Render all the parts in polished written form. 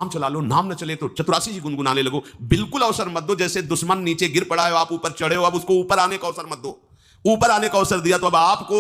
नाम चला लो, नाम न चले तो चतुरासी जी गुनगुनाने लगो। बिल्कुल अवसर मत दो, जैसे दुश्मन नीचे गिर पड़ा है, आप ऊपर चढ़े हो, अब उसको ऊपर आने का अवसर मत दो। ऊपर आने का अवसर दिया तो अब आपको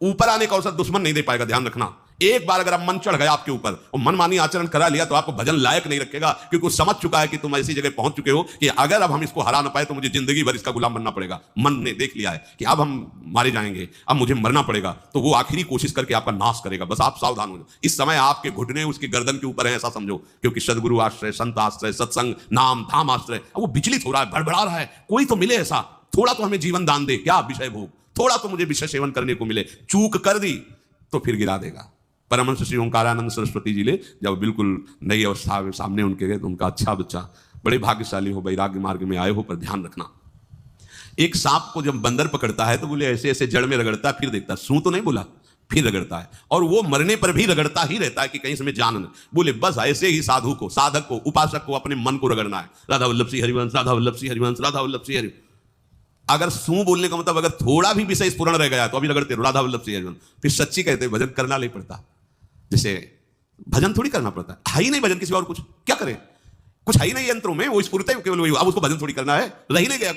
ऊपर आने का अवसर दुश्मन नहीं दे पाएगा, ध्यान रखना। एक बार अगर अब मन चढ़ गया आपके ऊपर और मनमानी आचरण करा लिया तो आपको भजन लायक नहीं रखेगा, क्योंकि वो समझ चुका है कि तुम ऐसी जगह पहुंच चुके हो कि अगर अब हम इसको हरा ना पाए तो मुझे जिंदगी भर इसका गुलाम बनना पड़ेगा। मन ने देख लिया है कि अब हम मारे जाएंगे, अब मुझे मरना पड़ेगा, तो वो आखिरी कोशिश करके आपका नाश करेगा। बस आप सावधान हो जाओ। इस समय आपके घुटने उसकी गर्दन के ऊपर है, ऐसा समझो, क्योंकि सदगुरु आश्रय, संत आश्रय, सत्संग, नाम धाम आश्रय। वो विचलित हो रहा है, भड़बड़ा रहा है, कोई तो मिले ऐसा, थोड़ा तो हमें जीवन दान दे, क्या विषय भोग, थोड़ा तो मुझे विषय सेवन करने को मिले। चूक कर दी तो फिर गिरा देगा। परमहंस श्री ओंकारानंद सरस्वती जी ले जब बिल्कुल नई अवस्था में सामने उनके गए तो उनका, अच्छा बच्चा, बड़े भाग्यशाली हो, वैराग्य मार्ग में आए हो, पर ध्यान रखना, एक सांप को जब बंदर पकड़ता है तो बोले ऐसे ऐसे जड़ में रगड़ता है, फिर देखता, सू तो नहीं बोला, फिर रगड़ता है, और वो मरने पर भी रगड़ता ही रहता है कि कहीं इसमें जान न। बोले बस ऐसे ही साधु को, साधक को, उपासक को अपने मन को रगड़ना है। राधा वल्लभ सिंह हरिवंश, राधा वल्लभ सिंह हरिवंश, राधा वल्लभ सिंह हरिवंश। अगर सू बोलने का मतलब अगर थोड़ा भी विषय स्फुरण रह गया तो अभी रगड़ते राधा वल्लभ सिंह हरिवंश, फिर सच्ची कहते भजन करना नहीं पड़ता। जैसे भजन थोड़ी करना पड़ता है ही नहीं भजन, किसी और कुछ क्या करें, कुछ है ही नहीं यंत्रों में, वो स्फुरता है केवल वही। अब उसको भजन थोड़ी करना है, रह ही नहीं गया,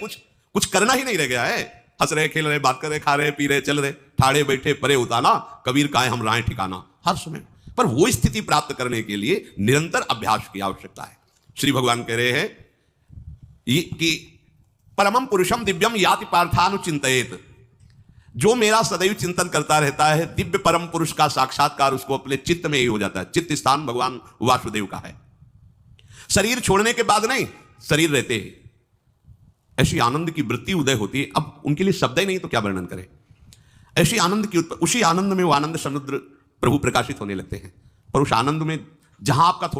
कुछ करना ही नहीं रह गया है। हंस रहे, खेल रहे, बात कर रहे, खा रहे, पी रहे, चल रहे, ठाड़े बैठे परे उताना, कबीर काहे हम राहें ठिकाना, हर समय। पर वो स्थिति प्राप्त करने के लिए निरंतर अभ्यास की आवश्यकता है। श्री भगवान कह रहे हैं कि परमम पुरुषम दिव्यम याति पार्थानुचिंतयेत, जो मेरा सदैव चिंतन करता रहता है, दिव्य परम पुरुष का साक्षात्कार उसको अपने चित्त में ही हो जाता है। चित्त स्थान भगवान वासुदेव का है। शरीर छोड़ने के बाद नहीं, शरीर रहते ही ऐसी आनंद की वृत्ति उदय होती है। अब उनके लिए शब्द ही नहीं तो क्या वर्णन करें। ऐसी आनंद की, उसी आनंद में वो आनंद समुद्र प्रभु प्रकाशित होने लगते हैं। पर उस आनंद में जहां आपका थोड़ा